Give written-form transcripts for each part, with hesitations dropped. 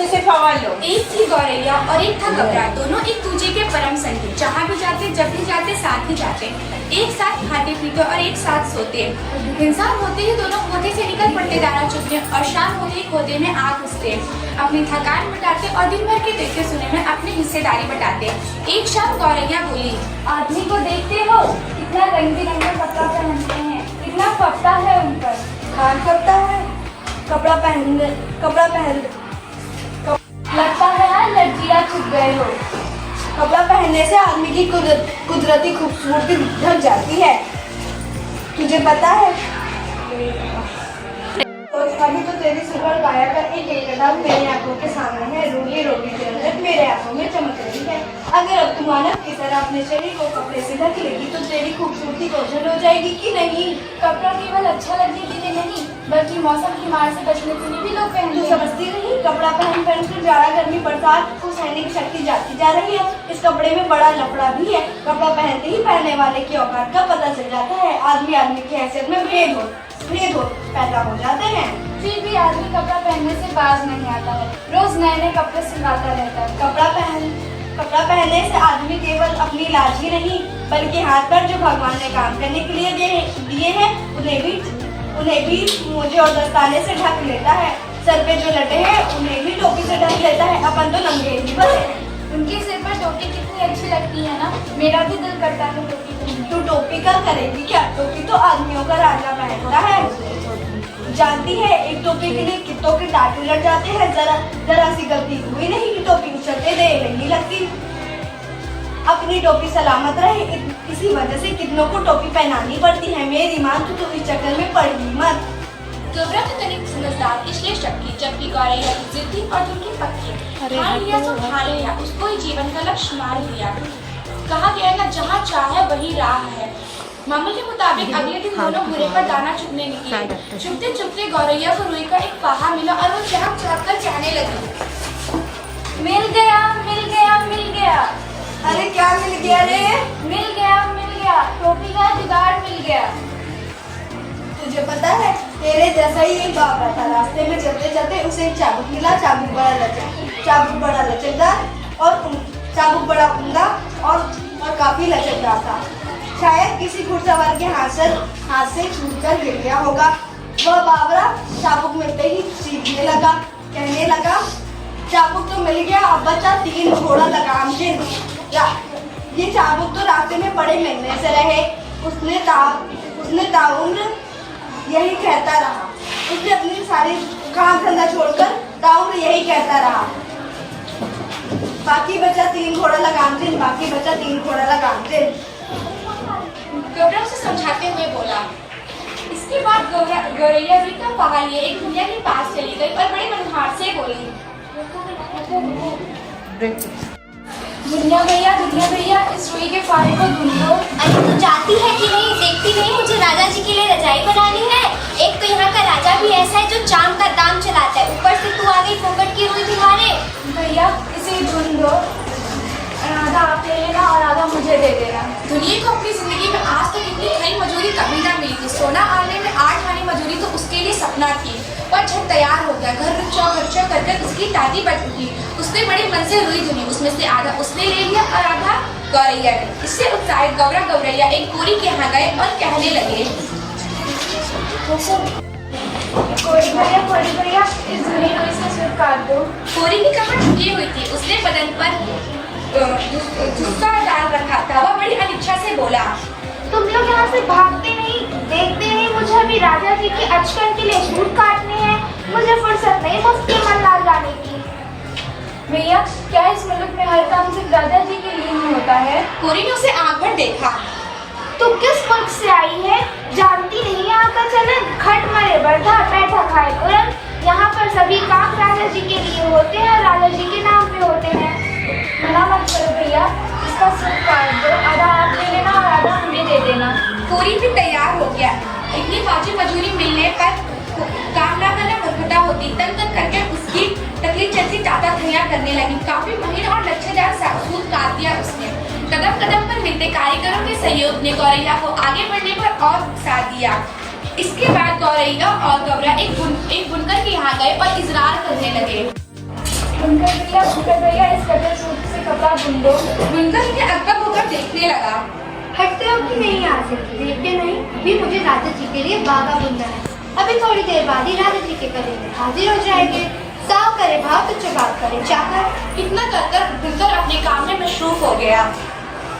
से सवाल लो। एक थी गौरैया और एक था गबरा, दोनों एक दूजे के परम संगी। जहाँ भी जाते जब भी जाते साथ ही जाते, एक साथ खाते पीते और एक साथ सोते। इंसान होते ही दोनों खोते से निकल पड़ते दाना चुगने और शाम होते ही खोते में आग घुसते। अपनी थकान मिटाते और दिन भर के देखते सुने में अपनी हिस्सेदारी बटाते। एक शाम गौरैया बोली, आदमी को देखते हो कितना रंग बिरंगा कपड़ा पहनते हैं, कितना फपता है उन पर। खान फपता है, कपड़ा पहन लगता है यार लड़कियां छुप गए हो। कपड़ा पहनने से आदमी की कुदरती खूबसूरती ढक जाती है। तुझे पता है तो अभी तो तेरी सुबह गाया कर एक कदम मेरी आंखों के सामने है। रोगी रोगी जन्नत मेरे आंखों में चमक रही है। अगर अब तू मानव की तरह अपने शरीर को कपड़े से ढक लेगी तो तेरी खूबसूरती ओझल हो जाएगी कि नहीं? कपड़ा केवल अच्छा लगने के लिए नहीं बल्कि मौसम की मार से बचने के लिए भी लोग पहनते तू हैं। समझती नहीं, कपड़ा पहन कर जाड़ा गर्मी बरसात को सहने की शक्ति जाती जा रही है। इस कपड़े में बड़ा लफड़ा भी है। कपड़ा पहनते ही पहनने वाले की औकात का पता चल जाता है। आदमी आदमी की हैसियत में भेद हो पैदा हो जाते हैं। फिर भी आदमी कपड़ा पहनने से बाज नहीं आता है, रोज नए नए कपड़े सिलवाता रहता है। कपड़ा पहनने से आदमी केवल अपनी लाज ही नहीं बल्कि हाथ पर जो भगवान ने काम करने के लिए दिए हैं उन्हें भी मोजे और दस्ताने से ढक लेता है। सर पे जो लटे हैं उन्हें भी टोपी से ढक लेता है। अपन तो नंगे ही बस हैं। उनके सिर पर टोपी कितनी अच्छी लगती है ना, मेरा भी दिल करता है टोपी पहनने। तू टोपी का करेगी क्या? टोपी तो आदमियों का राजा पहनता है। जानती है एक टोपी के लिए कितनों के टाटू लग जाते हैं। जरा सी गलती हुई नहीं कि टोपी उछलते देर नहीं लगती। अपनी टोपी सलामत रहे इसी वजह से कितनों को टोपी पहनानी पड़ती है। मेरी माँ तो इस चक्कर में पड़ी मत। गबरा तो तनिक समझदार इसलिए शक्की, जबकि गौरैया की जिद्दी और तुमकी पक्की। ठान लिया तो ठान लिया, उसको ही जीवन का लक्ष्य मान लिया। कहा गया ना, जहाँ चाहे वही राह है। मामूल के मुताबिक अगले दिन दोनों घुरे पर दाना चुगने निकले। चुगते चुगते गौरैया को रुई का एक पाहा मिला और वो चहक चहक कर जाने लगी। मिल गया मिल गया मिल गया। अरे क्या मिल गया रे? मिल गया, टोपी का जुगाड़ मिल गया। तुझे पता है तेरे जैसा ही एक बाबा था। रास्ते में चलते चलते उसे एक चाबुक मिला। चाबुक बड़ा लचकदार और चाबुक बड़ा उमदा और काफी लचकदार था। शायद किसी घुड़सवार के हाथ से छूटकर गिर गया होगा। वह बाबरा चाबुक मिलते ही सीखने लगा, कहने लगा, चाबुक तो मिल गया, अब बचा 3 घोड़ा लगाम के। ये चाबुक तो रास्ते में पड़े मिलने से रहे। उसने ताउम्र यही कहता रहा। उसने अपनी सारी काम धंधा छोड़कर ताउम्र यही कहता रहा। बाकी बचा 3 घोड़ा लगाम दिन, बाकी बचा 3 घोड़ा लगाम दिन। गबरा उसे समझाते हुए बोला। इसके बाद गौरैया रुई का पाहा लिए एक दुनिया के पास चली गई और बड़े मनोहार से बोली, दुनिया भैया इस रुई के फारे को ढूंढो। अरे तू जाती है कि नहीं? देखती नहीं मुझे राजा जी के लिए रजाई बनानी है। एक तो यहाँ का राजा भी ऐसा है जो चाम का दाम चलाता है, ऊपर से तू आ गई फोकट की रुई दिखाने। भैया इसे ढूंढो, आधा आप ले लेना और आधा मुझे दे देना। दुनिया को अपनी जिंदगी में आज तक इतनी खरी मजूरी कभी ना मिली थी। सोना आने में 8 आने मजूरी तो उसके लिए सपना थी, पर झट तैयार हो गया। घर खर्चा कर उसकी दादी बच उठी। उसने बड़े मन से रुई धुनी, उसमें से आधा उसने ले लिया और आधा गौरैया ने। इससे उत्साहित गौरैया एक कोरी के यहाँ गए और कहने लगे, कोरी भैया इस धुनी रुई से सिर काट दो। कोरी की कमर झुकी हुई थी, उसने बदन पर झुक्का डाल रखा था। वह बड़ी अनिच्छा से बोला, तुम लोग यहाँ से भागते नहीं, देखते नहीं मुझे अभी राजा जी के अचकन के लिए झूठ काटने हैं। मुझे फुर्सत नहीं मुफ्त के मन लाल गाने की। भैया क्या इस मुल्क में हर काम सिर्फ राजा जी के लिए ही होता है? कोरी ने उसे आंख भर देखा। तुम किस मुल्क से आई है? जानती नहीं यहाँ का चलन? खट मरे बर्धा बैठा खाए कुरन। यहाँ पर सभी काम राजा जी के लिए होते हैं, राजा जी के नाम पे होते हैं। मना मत करो भैया, इसका सिर काट दो, आधा आप ले लेना और आधा हमें दे देना। कोरी भी तैयार हो गया। इतनी वाजिब मजूरी मिलने पर काम ना करना मूर्खता होती। तन करके उसकी तकलीफ जैसी ज्यादा धैर्य करने लगी। काफी महीन और लच्छेदार सूत काट दिया उसने। कदम कदम पर मिलते कारीगरों के सहयोग ने गौरैया को आगे बढ़ने पर और उत्साह दिया। इसके बाद गौरैया और गबरा एक बुनकर के यहाँ गए और इजरार करने लगे। बुनकर भैया इस कटर सूट से कपड़ा बुन दो। बुनकर के अकबक होकर देखने लगा। हटते हो कि नहीं यहाँ से? देखते नहीं, अभी मुझे राजा जी के लिए बागा बुनना है। अभी थोड़ी देर बाद ही राजा जी के गले में हाजिर हो जाएंगे। साव करे भाव तो चबाव करे चाकर। इतना कर बुनकर अपने काम में मशरूफ हो गया।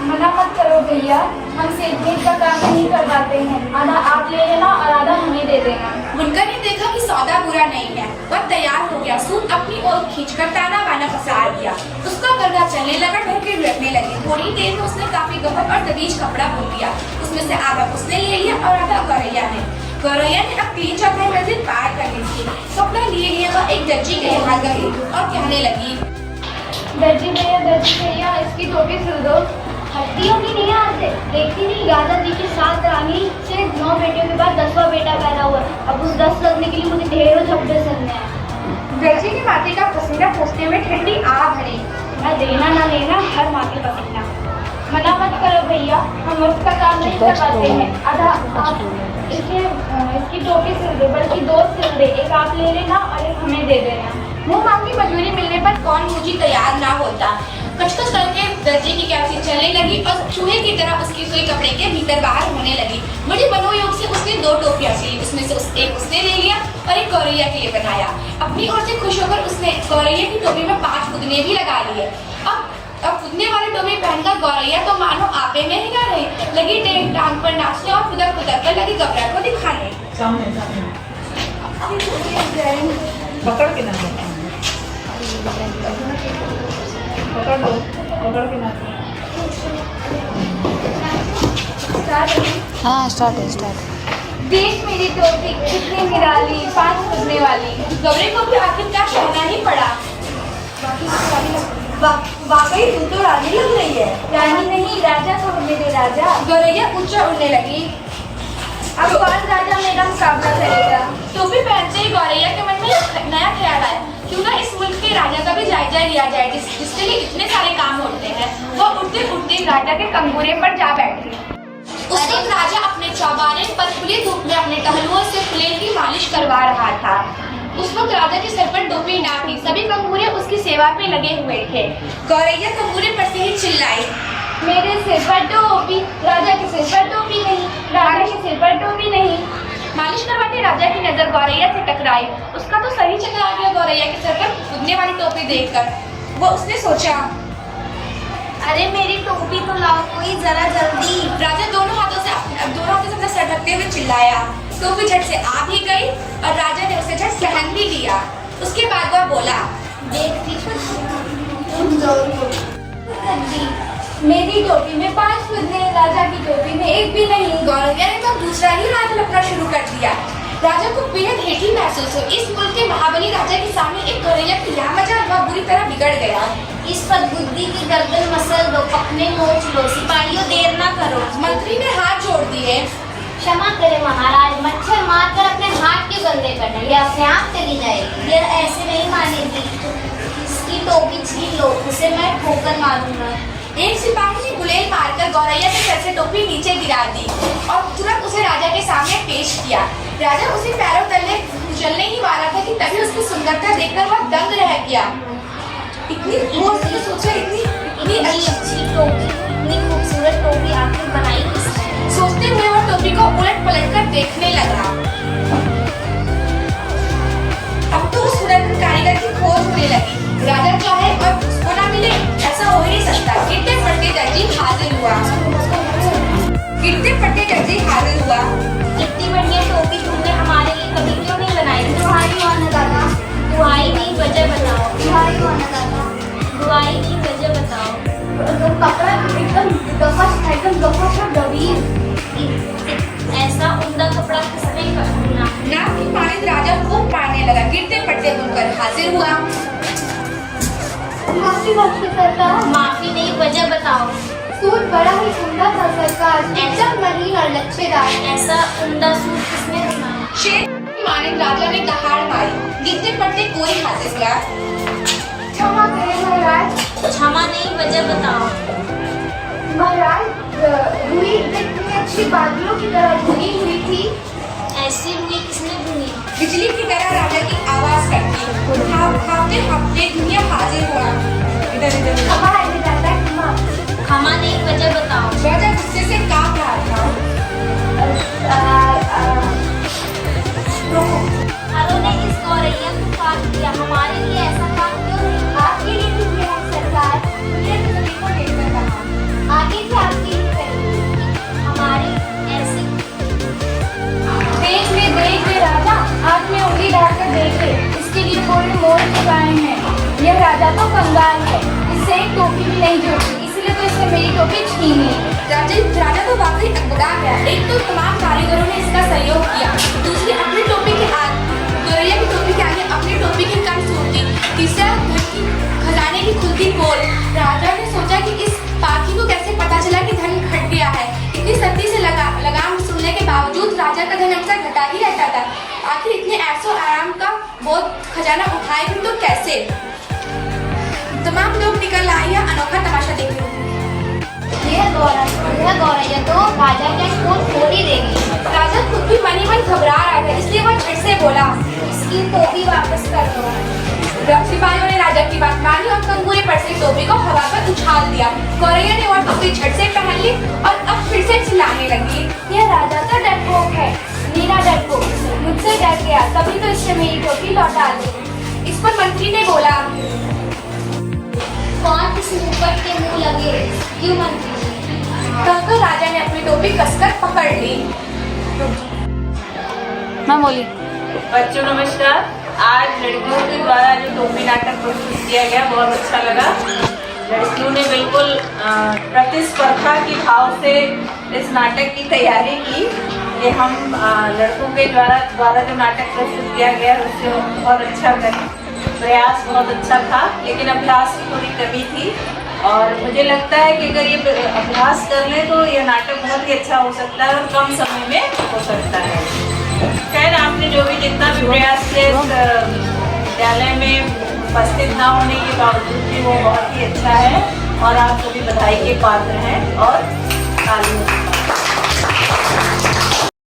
मना मत करो भैया, हम सेठ का काम नहीं करवाते हैं। आधा आप ले लेना और आधा हमें दे देना। बुनकर ने देखा कि सौदा बुरा नहीं है, वह तैयार हो गया। सूट अपनी ओर खींचकर ताना बाना पसार दिया। उसका गर्दा चलने लगा, ढके लुढ़कने लगे। थोड़ी देर में उसने काफी गहन और दबीज कपड़ा बुन दिया। उसमें से आधा उसने ले लिया और आधा गौरैया ने। गौरैया ने अब 3-4 मंजिल पार कर ली थी। कपड़ा लिए वह एक दर्जी के यहाँ गई और कहने लगी, दर्जी भैया इसकी टोपी सिल दो। हटती होगी नहीं यहाँ से? देखती नहीं राजा जी की 7 रानी से 9 बेटियों के बाद 10वां बेटा पैदा हुआ। अब उस 10 लगने के लिए मुझे ढेरों झप्पे सिलने हैं। दर्जी ने माथे का पसीना पोंछते हुए ठंडी आग भरी। मैं देना ना लेना हर माँ के पसीना। मना मत करो भैया, हम मुफ्त का काम नहीं करवाते हैं। आधा आप इसकी टोपी सिल दे, बल्कि 2 सिल दे। एक आप ले लेना और एक हमें दे देना। मुँह मांगी मजदूरी मिलने पर कौन मुझे तैयार ना होता। कचकच करके दर्जी की कैंची चलने लगी और चूहे की तरह उसकी सुई कपड़े के भीतर बाहर होने लगी। बड़ी मनोयोग से उसने 2 टोपियां सिली। उसमें से एक उसने ले लिया और एक गौरैया के लिए बनाया। अपनी ओर से खुश होकर उसने गौरैया की टोपी में 5 फुदने भी लगा लिए। अब फुदने वाली टोपी पहनकर गौरैया तो मानो आपे में ही ना रही, लगी टेक टांग पर नाचने और फुदक कर लगी कपड़ा को दिखाने। पकड़ के ना पकड़ के ना। हाँ स्टार्ट। देख मेरी टोपी कितनी निराली, 5 फुदने वाली। गौरी को भी आखिरकार कहना ही पड़ा। वाकई तू तो रानी लग रही है। रानी नहीं, राजा को मेरे राजा। गौरैया ऊंचा उड़ने लगी। अब कौन राजा मेरा मुकाबला करेगा? टोपी पहनते ही गौरैया के मन में एक नया ख्याल आया, क्यों ना इस मुल्क के राजा का भी जायजा लिया जाए जिसके लिए इतने सारे काम होते हैं। वो उठते उठते राजा के कंगूरे पर जा बैठी। उस वक्त राजा अपने चौबारे पर खुली धूप में अपने टहलुओं से फ्लेल की मालिश करवा रहा था। उस वक्त राजा के सर पर टोपी ना थी, सभी कंगूरे उसकी सेवा पे लगे हुए थे। गौरैया कंगूरे पर से ही चिल्लाई, मेरे सिर पर टोपी, राजा के सिर पर टोपी नहीं, राजा के सिर पर टोपी नहीं। मालिश करवाते राजा की नजर गौरैया से टकराई। उसका तो सही चकरा गया गौरैया के सर पर कूदने वाली टोपी देखकर। वो उसने सोचा, अरे मेरी टोपी तो लाओ कोई जरा जल्दी। राजा दोनों हाथों से अपना सर ढकते हुए चिल्लाया। टोपी झट से आ भी गई और राजा ने उसे झट पहन भी लिया। उसके बाद वह बोला, देखती मेरी टोपी में 5 फुदने, राजा की टोपी में 1 भी नहीं। गौरैया ने तो दूसरा ही हाथ लपकना शुरू कर दिया। राजा को बेहद हेठी महसूस हुई। इस मुल्क के महाबली राजा के सामने एक गौरैया की यहाँ मजा वह बुरी तरह बिगड़ गया। इस बुद्धि की गर्दन मसल दो, पकने नोच लो, सिपाहियों देर ना करो। मंत्री ने हाथ जोड़ दिए। क्षमा करे महाराज, मच्छर मार कर अपने हाथ के गंदे करना, ये अपने आप चली जाएगी। ये ऐसे नहीं मानेगी। इसकी टोपी छीन लो, उसे मैं ठोकर मारूंगा। एक सिपाही ने गुलेल मारकर गौरैया के सर से टोपी नीचे गिरा दी और तुरंत उसे राजा के सामने पेश किया। राजा उसे पैरों तले कुचलने ही वाला था कि तभी उसकी सुंदरता देखकर वह दंग रह गया। इतनी अच्छी टोपी, इतनी खूबसूरत टोपी आखिर बनाई किसने? सोचते हुए वह टोपी को उलट पलट कर देखने लगा। अब तो उस हुनरमंद कारीगर की खोज होने लगी। राजा चाहे और उसको ना मिले, ऐसा हो ही नहीं सकता। गिरते पड़ते दर्जी हाजिर हुआ। इतनी बढ़िया टोपी तुमने हमारे लिए कभी क्यों नहीं बनाई? दुहाई हो अन्नदाता, दुहाई नहीं वजह बताओ। दुहाई हो अन्नदाता, दुहाई नहीं वजह बताओ। तो कपड़ा एकदम गफस और गंभीर। ऐसा उम्दा कपड़ा किसने पहना? नाक की मारिंद राजा खूब मारने लगा। गिरते पड़ते बुनकर हाजिर हुआ। माफी सरकार। माफी नहीं वजह बताओ। सूट बड़ा ही उम्दा था सरकार, एकदम महीन और लच्छेदार। ऐसा उम्दा सूट किसने बनाया? शेर की मारिंद राजा ने दहाड़ मारी। गिरते पड़ते कोई हाजिर हुआ। क्षमा करें महाराज। क्षमा नहीं वजह बताओ। महाराज, रुई इतनी अच्छी बादलों की तरह बुनी हुई थी। ऐसी रुई किसने बुनी? बिजली की तरह राजा की आवाज करती। हाफते हाफते दुनिया राजा तो कंगाल है, इससे एक टोपी भी नहीं जुड़ती, इसलिए तो इसने मेरी टोपी छीन ली। राजा तो वाकई अकबका गया। एक तो तमाम कारीगरों ने इसका सहयोग किया, दूसरी अपनी टोपी के गोरैया की टोपी के आगे अपनी टोपी की कम सूरती, तीसरा धन की खजाने की खुलती पोल। राजा ने सोचा कि इस पाखी को कैसे पता चला कि धन घट गया है। इतनी सख्ती से लगाम सुनने के बावजूद राजा का धन हमेशा घटा ही रहता था। आखिर इतने ऐसो आराम का बहुत खजाना उठाए भी तो कैसे? तमाम लोग निकल आए या अनोखा तमाशा देखने। यह गौरैया तो राजा का स्कूल खोल ही देगी। राजा खुद भी मनी मन घबरा रहा था, इसलिए वह झट से बोला, इसकी टोपी वापस कर दो। सिपाहियों ने राजा की बात मानी और कंगूरे पर से टोपी को हवा पर उछाल दिया। गौरैया ने वह टोपी झट से पहन ली और अब फिर से चिल्लाने लगी, यह राजा तो डरपोक है, मीरा डरपोक, मुझसे डर गया, तभी तो इसने मेरी टोपी लौटा दी। इस पर मंत्री ने बोला, कौन किसी मुकुट के मुंह लगे, क्यों मंत्री जी? कहकर राजा ने अपनी टोपी कसकर पकड़ ली। मैं बोली बच्चों नमस्कार। आज लड़कियों के द्वारा जो टोपी नाटक प्रस्तुत किया गया बहुत अच्छा लगा। लड़कियों ने बिल्कुल प्रतिस्पर्धा की भाव से इस नाटक की तैयारी की कि हम लड़कों के द्वारा जो नाटक प्रस्तुत किया गया उससे बहुत अच्छा करें। प्रयास बहुत अच्छा था, लेकिन अभ्यास की थोड़ी कमी थी और मुझे लगता है कि अगर ये अभ्यास कर लें तो यह नाटक बहुत ही अच्छा हो सकता है और कम समय में हो सकता है। खैर, आपने जो भी जितना भी प्रयास किया इस विद्यालय में उपस्थित ना होने के बावजूद भी वो बहुत ही अच्छा है और आप सभी बधाई के पात्र हैं और तालियों